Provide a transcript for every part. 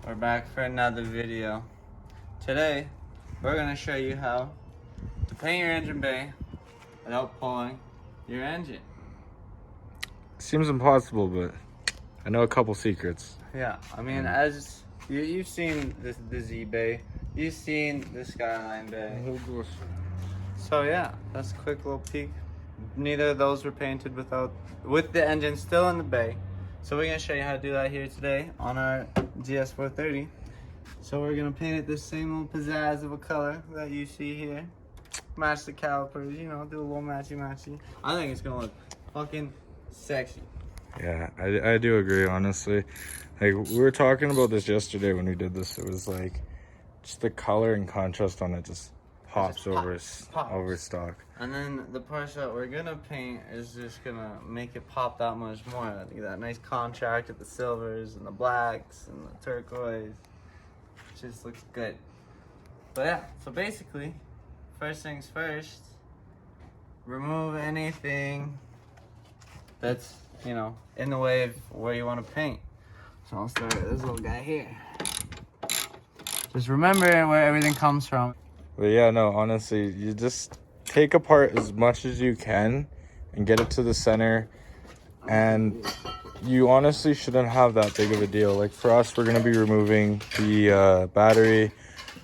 We're back for another video. Today, we're going to show you how to paint your engine bay without pulling your engine. Seems impossible, but I know a couple secrets. Yeah, I mean, as you've seen the Z bay, you've seen the Skyline bay. So yeah, that's a quick little peek. Neither of those were painted with the engine still in the bay. So we're gonna show you how to do that here today on our gs430. So we're gonna paint it this same little pizzazz of a color that you see here. Match the calipers, you know, do a little matchy-matchy. I think it's gonna look fucking sexy. Yeah, I do agree, honestly. Like, we were talking about this yesterday when we did this. It was like, just the color and contrast on it just pops over stock. And then the parts that we're gonna paint is just gonna make it pop that much more. That nice contrast with the silvers and the blacks and the turquoise. It just looks good. But yeah, so basically, first things first, remove anything that's, you know, in the way of where you want to paint. So I'll start with this little guy here. Just remember where everything comes from. But yeah, no, honestly, you just take apart as much as you can and get it to the center. And you honestly shouldn't have that big of a deal. Like for us, we're going to be removing the battery.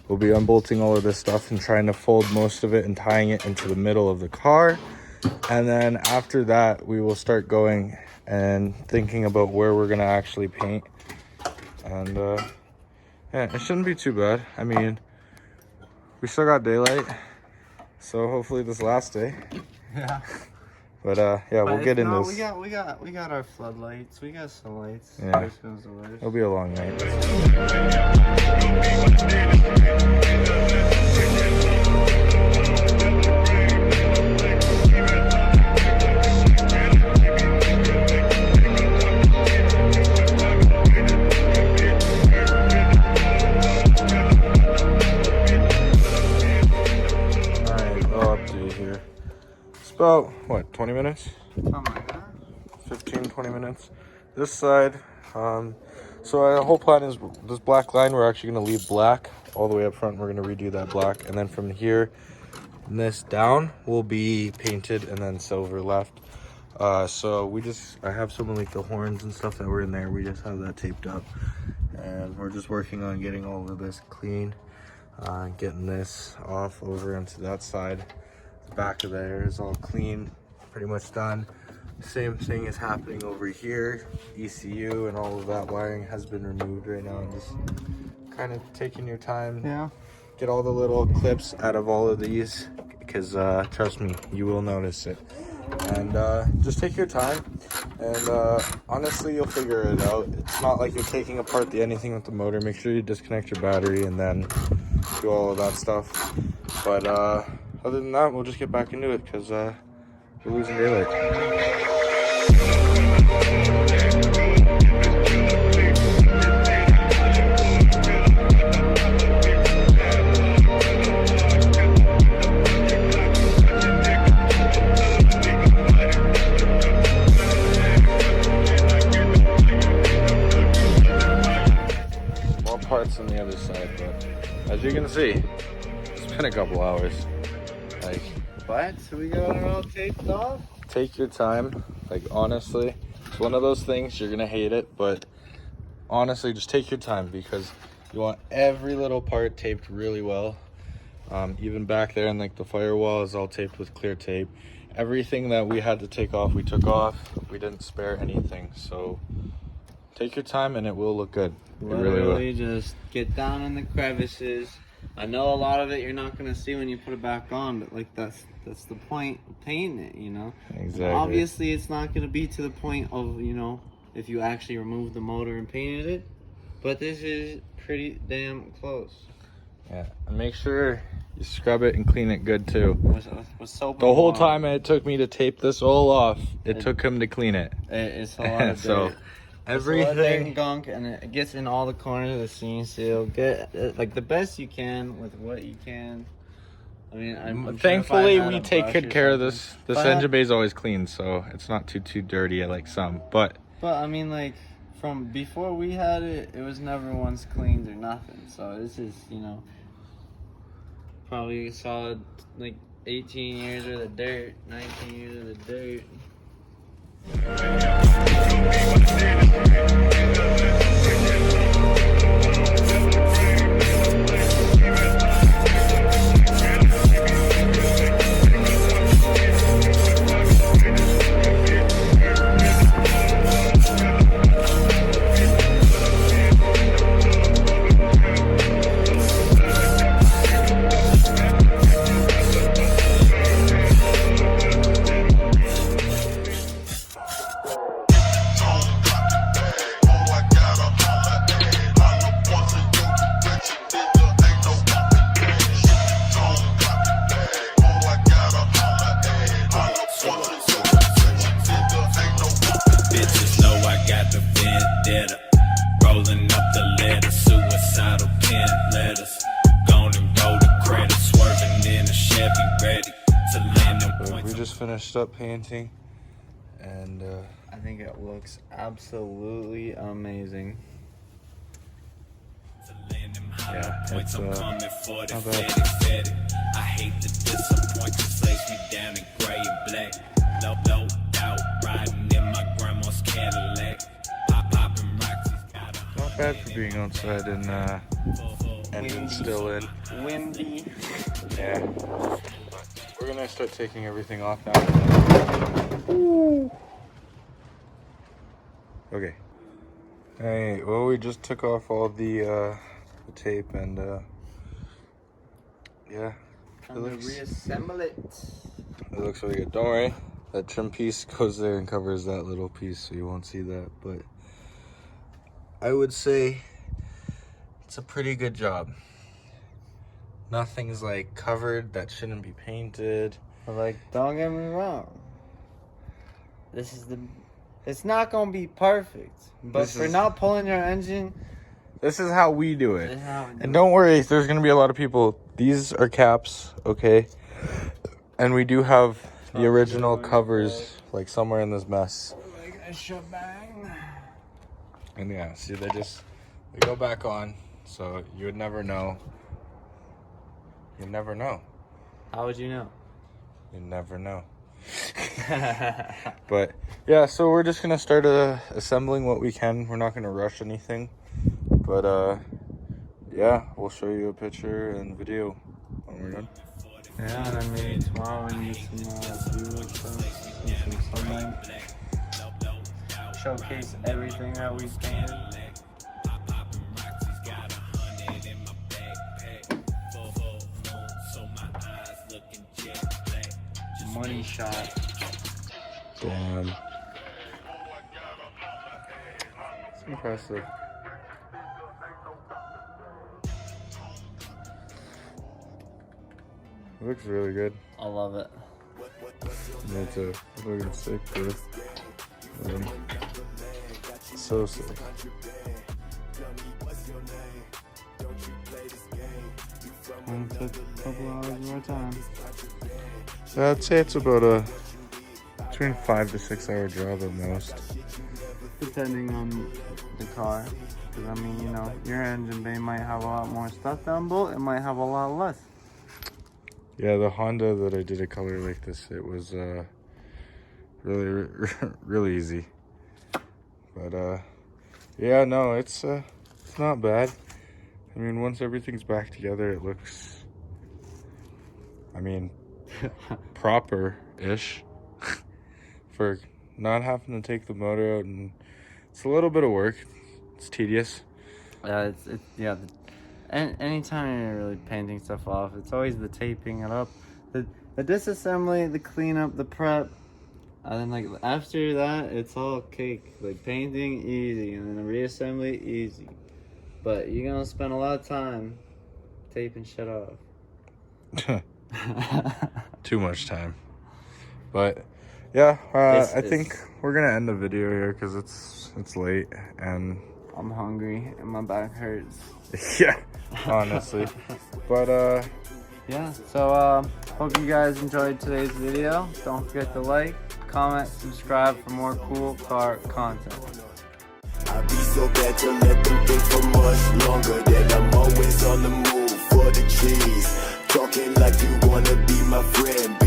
We'll be unbolting all of this stuff and trying to fold most of it and tying it into the middle of the car. And then after that, we will start going and thinking about where we're going to actually paint. And yeah, it shouldn't be too bad. I mean, we still got daylight, so hopefully this last day. Yeah. But yeah, we'll get in this. We got our floodlights. We got some lights. Yeah. It'll be a long night. About what, 20 minutes? Something like that. 15-20 minutes this side. So our whole plan is this black line, we're actually going to leave black all the way up front. We're going to redo that black, and then from here and this down will be painted and then silver left. So I have some of like the horns and stuff that were in there. We just have that taped up, and we're just working on getting all of this clean, getting this off over into that side. Back of there is all clean, pretty much done. Same thing is happening over here. ECU and all of that wiring has been removed right now. Just kind of taking your time. Yeah. Get all the little clips out of all of these, because trust me, you will notice it. And just take your time, and honestly, you'll figure it out. It's not like you're taking apart anything with the motor. Make sure you disconnect your battery and then do all of that stuff. But other than that, we'll just get back into it, because we're losing daylight. More parts on the other side, but as you can see, it's been a couple hours. But so we got it all taped off. Take your time. Like, honestly, it's one of those things, you're gonna hate it, but honestly, just take your time, because you want every little part taped really well. Even back there, and like the firewall is all taped with clear tape. Everything that we had to take off, we took off. We didn't spare anything. So take your time, and it will look good. It really will. Just get down in the crevices. I know a lot of it you're not gonna see when you put it back on, but like that's the point of painting it, you know. Exactly. Obviously, it's not gonna be to the point of, you know, if you actually remove the motor and painted it, but this is pretty damn close. Yeah, and make sure you scrub it and clean it good too. With soap. The whole time it took me to tape this all off, it took him to clean it. It's a lot of so dirt. everything gunk, and it gets in all the corners of the seam seal. Get like the best you can with what you can. I mean, I'm thankfully sure we take good care of this. This engine bay is always clean, so it's not too dirty like some. But I mean, like from before we had it, it was never once cleaned or nothing. So this is, you know, probably a solid like 18 years of the dirt, 19 years of the dirt. Rolling up the letter, suicidal 10 letters. Gone and roll the credit, swerving in a Chevy, ready to land them points. We just finished up painting, and I think it looks absolutely amazing. yeah, it's I'm not coming for the bad. fetty. I hate to disappoint you, slaves me down in gray and black. Low out, riding in my grandma's Cadillac. Popping rocks, he's got a Not bad for being outside and engine still in. Windy. Yeah. We're gonna start taking everything off now. Okay. Alright, well, we just took off all the tape and yeah. I'm gonna reassemble it. It looks really good. Don't worry, that trim piece goes there and covers that little piece, so you won't see that. But I would say it's a pretty good job. Nothing's like covered that shouldn't be painted. But like, don't get me wrong. It's not gonna be perfect, but for not pulling your engine, This is how we do it. this is how we do And don't worry, there's gonna be a lot of people. These are caps, okay? And we do have the original covers, like somewhere in this mess. like a shebang. And yeah, see, they go back on, so you would never know. You'd never know. How would you know? You'd never know. But yeah, so we're just gonna start assembling what we can. We're not gonna rush anything, but yeah, we'll show you a picture and video when we're done. Yeah, and then maybe tomorrow we can get some view and stuff, and some sunlight. Showcase everything that we painted. Money shot. Damn. It's impressive. It looks really good. I love it. It's a fucking sick, dude. So sick. Only took a couple hours of our time. I'd say it's about a between 5 to 6 hour job at most. Depending on the car. Because, I mean, you know, your engine bay might have a lot more stuff down below. It might have a lot less. Yeah, the Honda that I did a color like this, it was really, really easy. But yeah, no, it's not bad. I mean, once everything's back together, it looks, I mean, proper-ish for not having to take the motor out, and it's a little bit of work. It's tedious. Yeah. And anytime you're really painting stuff off, it's always the taping it up, the disassembly, the cleanup, the prep, and then like after that, it's all cake. Like painting easy, and then the reassembly easy, but you're gonna spend a lot of time taping shit off. Too much time. But yeah, I think we're gonna end the video here because it's late and I'm hungry and my back hurts. yeah, honestly. But yeah, so hope you guys enjoyed today's video. Don't forget to like, comment, subscribe for more cool car content. I be so bad to let them think for much longer. That I'm always on the move for the cheese. Talking like you wanna be my friend.